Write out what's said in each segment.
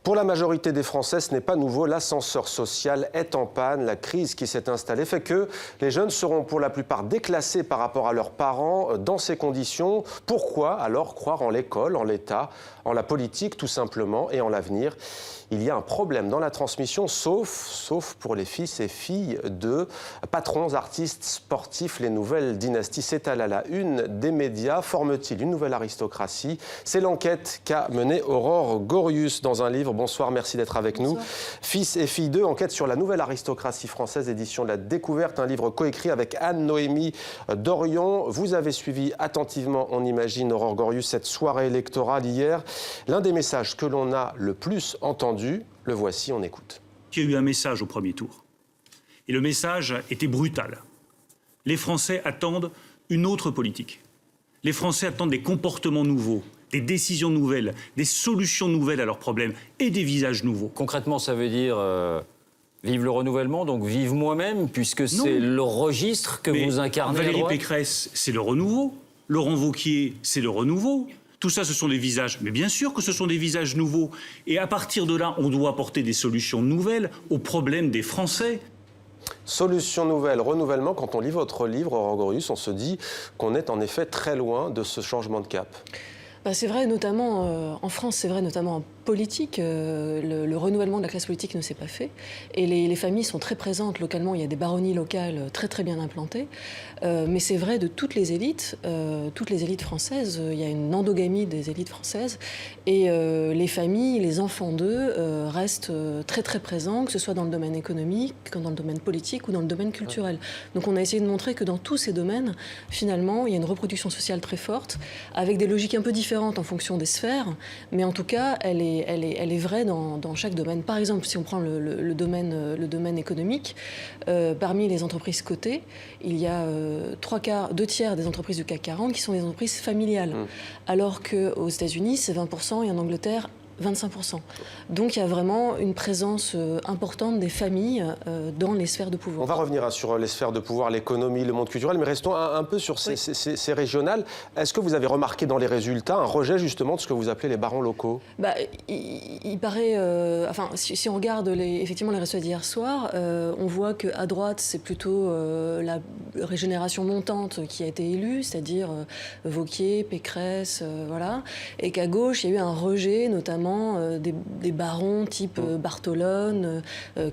Pour la majorité des Français, ce n'est pas nouveau. L'ascenseur social est en panne. La crise qui s'est installée fait que les jeunes seront pour la plupart déclassés par rapport à leurs parents. Dans ces conditions, pourquoi alors croire en l'école, en l'État, en la politique tout simplement et en l'avenir ? Il y a un problème dans la transmission, sauf pour les fils et filles de patrons, artistes, sportifs. Les nouvelles dynasties s'étalent à la une des médias. Forment-ils une nouvelle aristocratie? C'est l'enquête qu'a menée Aurore Gorius dans un livre. Bonsoir, merci d'être avec nous. Fils et filles d'eux, enquête sur la nouvelle aristocratie française, édition de la Découverte, un livre coécrit avec Anne-Noémie Dorion. Vous avez suivi attentivement, on imagine, Aurore Gorius, cette soirée électorale hier. L'un des messages que l'on a le plus entendu, le voici, on écoute. Il y a eu un message au premier tour. Et le message était brutal. Les Français attendent une autre politique. Les Français attendent des comportements nouveaux, des décisions nouvelles, des solutions nouvelles à leurs problèmes et des visages nouveaux. Concrètement, ça veut dire vive le renouvellement, donc vive moi-même, puisque c'est le registre que vous incarnez. Valérie Pécresse, c'est le renouveau. Laurent Wauquiez, c'est le renouveau. Tout ça, ce sont des visages. Mais bien sûr que ce sont des visages nouveaux. Et à partir de là, on doit apporter des solutions nouvelles aux problèmes des Français. Solutions nouvelles, renouvellement. Quand on lit votre livre, Aurore Gorius, on se dit qu'on est en effet très loin de ce changement de cap. C'est vrai, notamment en France, c'est vrai, notamment en politique. Le renouvellement de la classe politique ne s'est pas fait. Et les familles sont très présentes localement. Il y a des baronnies locales très très bien implantées. Mais c'est vrai de toutes les élites françaises. Il y a une endogamie des élites françaises. Et les familles, les enfants d'eux restent très très présents, que ce soit dans le domaine économique, dans le domaine politique ou dans le domaine culturel. Donc on a essayé de montrer que dans tous ces domaines, finalement, il y a une reproduction sociale très forte, avec des logiques un peu différentes en fonction des sphères, mais en tout cas, elle est vraie dans chaque domaine. Par exemple, si on prend le domaine économique, parmi les entreprises cotées, il y a 2 tiers des entreprises du CAC 40 qui sont des entreprises familiales, alors qu'aux États-Unis, c'est 20% et en Angleterre, 25%. Donc il y a vraiment une présence importante des familles dans les sphères de pouvoir. On va revenir sur les sphères de pouvoir, l'économie, le monde culturel, mais restons un peu sur ces régionales. Est-ce que vous avez remarqué dans les résultats un rejet justement de ce que vous appelez les barons locaux? Il paraît... si on regarde effectivement les résultats d'hier soir, on voit qu'à droite, c'est plutôt la régénération montante qui a été élue, c'est-à-dire Wauquiez, Pécresse, voilà, et qu'à gauche, il y a eu un rejet, notamment des barons type Bartolone,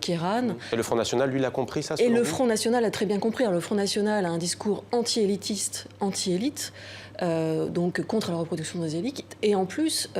Kéran. Et le Front National, lui, l'a compris, ça? Et le Front National a très bien compris. Alors, le Front National a un discours anti-élitiste, anti-élite, donc contre la reproduction des élites. Et en plus,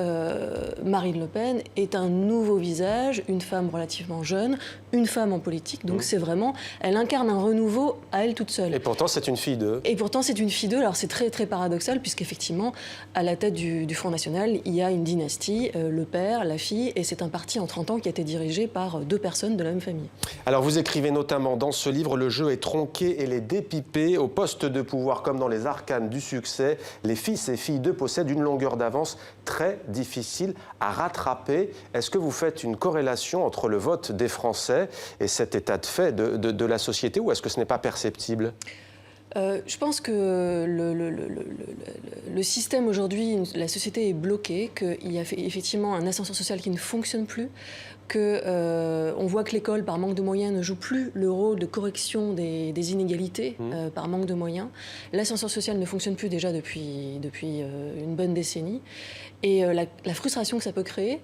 Marine Le Pen est un nouveau visage, une femme relativement jeune, une femme en politique. Donc c'est vraiment, elle incarne un renouveau à elle toute seule. Et pourtant, c'est une fille d'eux. Et pourtant, c'est une fille d'eux. Alors c'est très très paradoxal, puisqu'effectivement, à la tête du Front National, il y a une dynastie, le père, la fille, et c'est un parti en 30 ans qui a été dirigé par 2 personnes de la même famille. Alors vous écrivez notamment dans ce livre, le jeu est tronqué et les dépipé. Au poste de pouvoir comme dans les arcanes du succès, les fils et filles d'eux possèdent une longueur d'avance très difficile à rattraper. Est-ce que vous faites une corrélation entre le vote des Français et cet état de fait de la société, ou est-ce que ce n'est pas perceptible ? Je pense que le système aujourd'hui, la société est bloquée, qu'il y a effectivement un ascenseur social qui ne fonctionne plus, on voit que l'école, par manque de moyens, ne joue plus le rôle de correction des inégalités par manque de moyens. L'ascenseur social ne fonctionne plus déjà depuis une bonne décennie. Et la frustration que ça peut créer,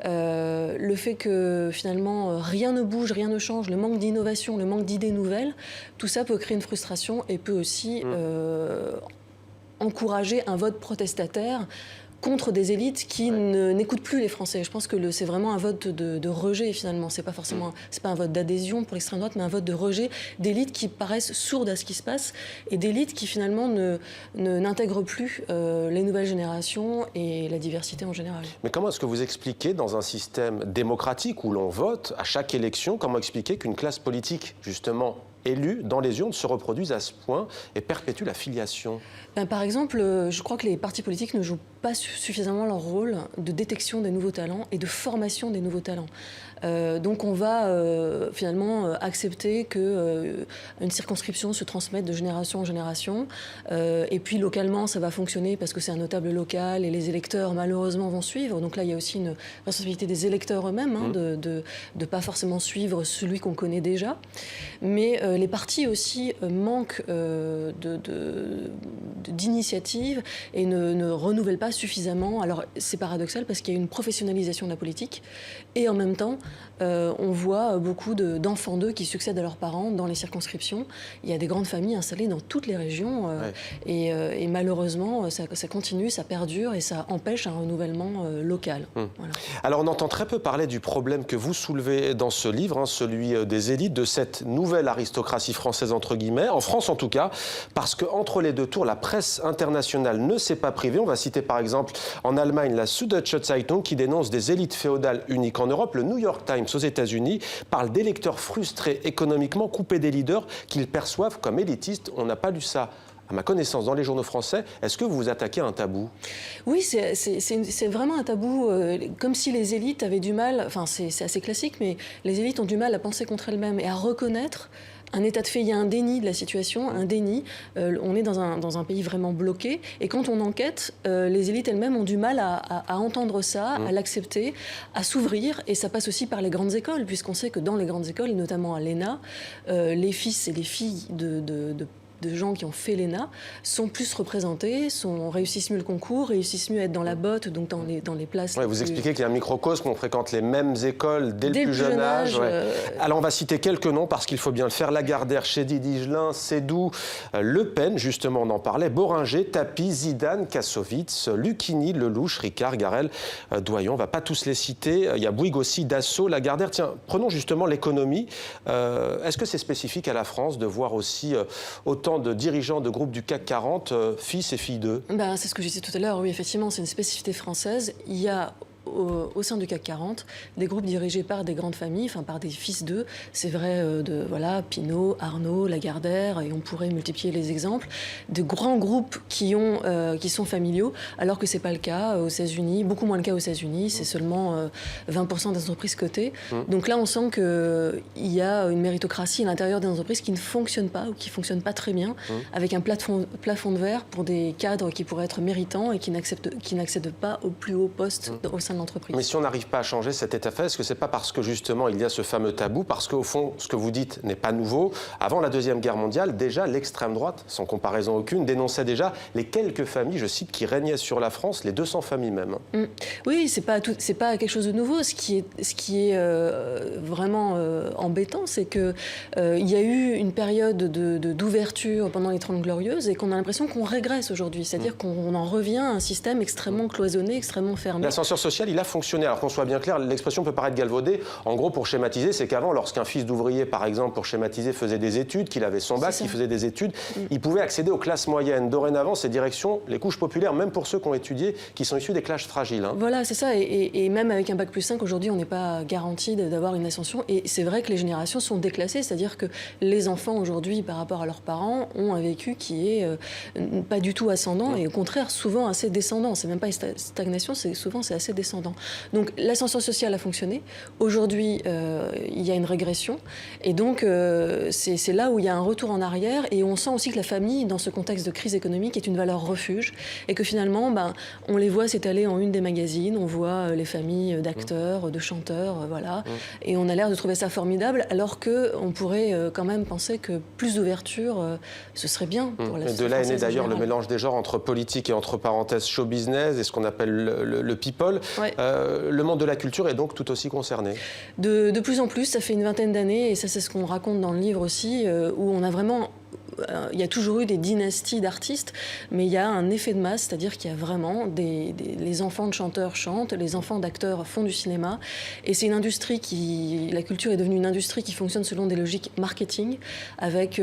le fait que finalement rien ne bouge, rien ne change, le manque d'innovation, le manque d'idées nouvelles, tout ça peut créer une frustration et peut aussi encourager un vote protestataire contre des élites qui n'écoutent plus les Français. Je pense que c'est vraiment un vote de rejet, finalement. C'est pas forcément, c'est pas un vote d'adhésion pour l'extrême droite, mais un vote de rejet d'élites qui paraissent sourdes à ce qui se passe et d'élites qui, finalement, n'intègrent plus les nouvelles générations et la diversité en général. Mais comment est-ce que vous expliquez, dans un système démocratique où l'on vote à chaque élection, comment expliquer qu'une classe politique, justement, élus dans les urnes se reproduisent à ce point et perpétuent la filiation? Par exemple, je crois que les partis politiques ne jouent pas suffisamment leur rôle de détection des nouveaux talents et de formation des nouveaux talents. Donc on va finalement accepter qu'une circonscription se transmette de génération en génération. Et puis localement, ça va fonctionner parce que c'est un notable local et les électeurs, malheureusement, vont suivre. Donc là, il y a aussi une responsabilité des électeurs eux-mêmes de ne pas forcément suivre celui qu'on connaît déjà. Mais les partis aussi manquent d'initiatives et ne renouvellent pas suffisamment. Alors c'est paradoxal parce qu'il y a une professionnalisation de la politique et en même temps, on voit beaucoup d'enfants d'eux qui succèdent à leurs parents dans les circonscriptions. Il y a des grandes familles installées dans toutes les régions et malheureusement, ça continue, ça perdure et ça empêche un renouvellement local. Voilà. Alors on entend très peu parler du problème que vous soulevez dans ce livre, celui des élites, de cette nouvelle aristocratie française entre guillemets, en France en tout cas, parce qu'entre les deux tours, la presse internationale ne s'est pas privée. On va citer par exemple en Allemagne la Süddeutsche Zeitung qui dénonce des élites féodales uniques en Europe. Le New York Times aux États-Unis parle d'électeurs frustrés économiquement, coupés des leaders qu'ils perçoivent comme élitistes. On n'a pas lu ça, à ma connaissance, dans les journaux français. Est-ce que vous vous attaquez à un tabou? Oui, c'est vraiment un tabou, comme si les élites avaient du mal, enfin c'est assez classique, mais les élites ont du mal à penser contre elles-mêmes et à reconnaître un état de fait. Il y a un déni de la situation, un déni. On est dans un pays vraiment bloqué. Et quand on enquête, les élites elles-mêmes ont du mal à entendre ça, à l'accepter, à s'ouvrir. Et ça passe aussi par les grandes écoles, puisqu'on sait que dans les grandes écoles, et notamment à l'ENA, les fils et les filles de gens qui ont fait l'ENA sont plus représentés, réussissent mieux le concours, réussissent mieux à être dans la botte, donc dans les places. Ouais, vous expliquez qu'il y a un microcosme, on fréquente les mêmes écoles dès le plus jeune âge. Alors on va citer quelques noms parce qu'il faut bien le faire. Lagardère, Chédid, Higelin, Sédou, Le Pen, justement on en parlait, Boringer, Tapi, Zidane, Kassovitz, Lucchini, Lelouch, Ricard, Garel, Doyon. On ne va pas tous les citer. Il y a Bouygues aussi, Dassault, Lagardère. Tiens, prenons justement l'économie. Est-ce que c'est spécifique à la France de voir aussi autant de dirigeants de groupes du CAC 40, fils et filles d'eux? C'est ce que je disais tout à l'heure, oui, effectivement, c'est une spécificité française. Il y a au sein du CAC 40, des groupes dirigés par des grandes familles, enfin par des fils d'eux. C'est vrai de Pinault, Arnault, Lagardère, et on pourrait multiplier les exemples. De grands groupes qui sont familiaux, alors que c'est pas le cas aux États-Unis, beaucoup moins le cas aux États-Unis. C'est seulement 20% des entreprises cotées. Donc là, on sent qu'il y a une méritocratie à l'intérieur des entreprises qui ne fonctionne pas ou qui fonctionne pas très bien, avec un plafond de verre pour des cadres qui pourraient être méritants et qui n'accèdent pas au plus haut poste au sein de l'entreprise. Mais si on n'arrive pas à changer cet état fait, est-ce que c'est pas parce que justement il y a ce fameux tabou, parce qu'au fond, ce que vous dites n'est pas nouveau. Avant la Deuxième Guerre mondiale, déjà l'extrême droite, sans comparaison aucune, dénonçait déjà les quelques familles, je cite, qui régnaient sur la France, les 200 familles même. Oui, c'est pas quelque chose de nouveau. Ce qui est vraiment embêtant, c'est que il y a eu une période d'ouverture pendant les 30 Glorieuses et qu'on a l'impression qu'on régresse aujourd'hui. C'est-à-dire qu'on en revient à un système extrêmement cloisonné, extrêmement fermé. L'ascenseur social, il a fonctionné. Alors qu'on soit bien clair, l'expression peut paraître galvaudée. En gros, pour schématiser, c'est qu'avant, lorsqu'un fils d'ouvrier, par exemple, pour schématiser, faisait des études, qu'il avait son bac, qu'il faisait des études, il pouvait accéder aux classes moyennes. Dorénavant, c'est direction les couches populaires, même pour ceux qui ont étudié, qui sont issus des classes fragiles. Voilà, c'est ça. Et même avec un bac plus 5, aujourd'hui, on n'est pas garanti d'avoir une ascension. Et c'est vrai que les générations sont déclassées, c'est-à-dire que les enfants, aujourd'hui, par rapport à leurs parents, ont un vécu qui est pas du tout ascendant et au contraire, souvent assez descendant. C'est même pas une stagnation, souvent c'est assez descendant. Donc l'ascension sociale a fonctionné. Aujourd'hui, il y a une régression. Et donc, c'est là où il y a un retour en arrière. Et on sent aussi que la famille, dans ce contexte de crise économique, est une valeur refuge. Et que finalement, on les voit s'étaler en une des magazines. On voit les familles d'acteurs, de chanteurs, voilà. Et on a l'air de trouver ça formidable, alors qu'on pourrait quand même penser que plus d'ouverture, ce serait bien pour la société. De là est né d'ailleurs le mélange des genres entre politique et entre parenthèses show business et ce qu'on appelle le people. Ouais. Le monde de la culture est donc tout aussi concerné. De plus en plus, ça fait une vingtaine d'années, et ça c'est ce qu'on raconte dans le livre aussi, où on a vraiment... Il y a toujours eu des dynasties d'artistes, mais il y a un effet de masse, c'est-à-dire qu'il y a vraiment les enfants de chanteurs chantent, les enfants d'acteurs font du cinéma, et c'est une industrie la culture est devenue une industrie qui fonctionne selon des logiques marketing, avec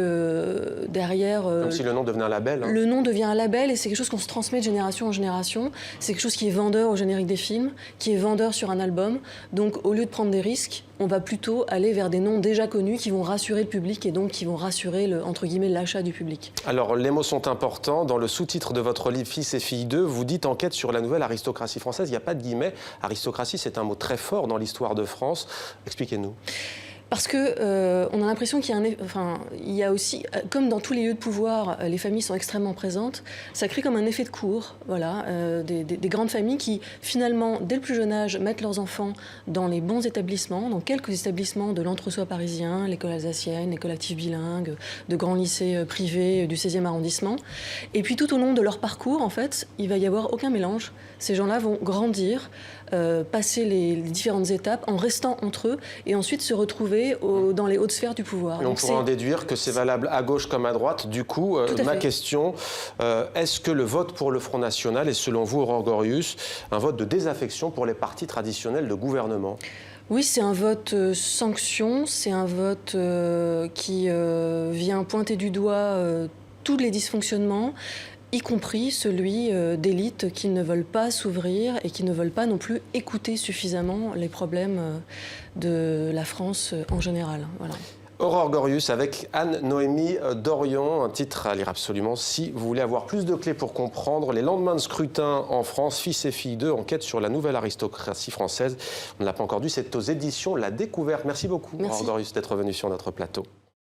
derrière... Comme si le nom devenait un label. Le nom devient un label, et c'est quelque chose qu'on se transmet de génération en génération. C'est quelque chose qui est vendeur au générique des films, qui est vendeur sur un album. Donc au lieu de prendre des risques, on va plutôt aller vers des noms déjà connus qui vont rassurer le public et donc qui vont rassurer entre guillemets guillemets, l'achat du public. Alors, les mots sont importants. Dans le sous-titre de votre livre « Fils et filles d'eux », vous dites « Enquête sur la nouvelle aristocratie française ». Il n'y a pas de guillemets. Aristocratie, c'est un mot très fort dans l'histoire de France. Expliquez-nous. Parce que on a l'impression qu'il y a il y a aussi, comme dans tous les lieux de pouvoir, les familles sont extrêmement présentes. Ça crée comme un effet de cour, voilà, des grandes familles qui, finalement, dès le plus jeune âge, mettent leurs enfants dans les bons établissements, dans quelques établissements de l'entre-soi parisien, l'école alsacienne, l'école active bilingue, de grands lycées privés du 16e arrondissement. Et puis tout au long de leur parcours, en fait, il va y avoir aucun mélange. Ces gens-là vont grandir, passer les différentes étapes en restant entre eux et ensuite se retrouver dans les hautes sphères du pouvoir. Et on pourra en déduire que c'est valable à gauche comme à droite. Du coup, ma question, est-ce que le vote pour le Front National est, selon vous, Aurore Gorius, un vote de désaffection pour les partis traditionnels de gouvernement ? Oui, c'est un vote sanction, c'est un vote qui vient pointer du doigt tous les dysfonctionnements, y compris celui d'élites qui ne veulent pas s'ouvrir et qui ne veulent pas non plus écouter suffisamment les problèmes de la France en général. Voilà. Aurore Gorius avec Anne-Noémie Dorion, un titre à lire absolument si vous voulez avoir plus de clés pour comprendre les lendemains de scrutin en France. Fils et filles d'eux, enquête sur la nouvelle aristocratie française. On ne l'a pas encore dit, c'est aux éditions La Découverte. Merci beaucoup, Aurore Gorius, d'être venue sur notre plateau.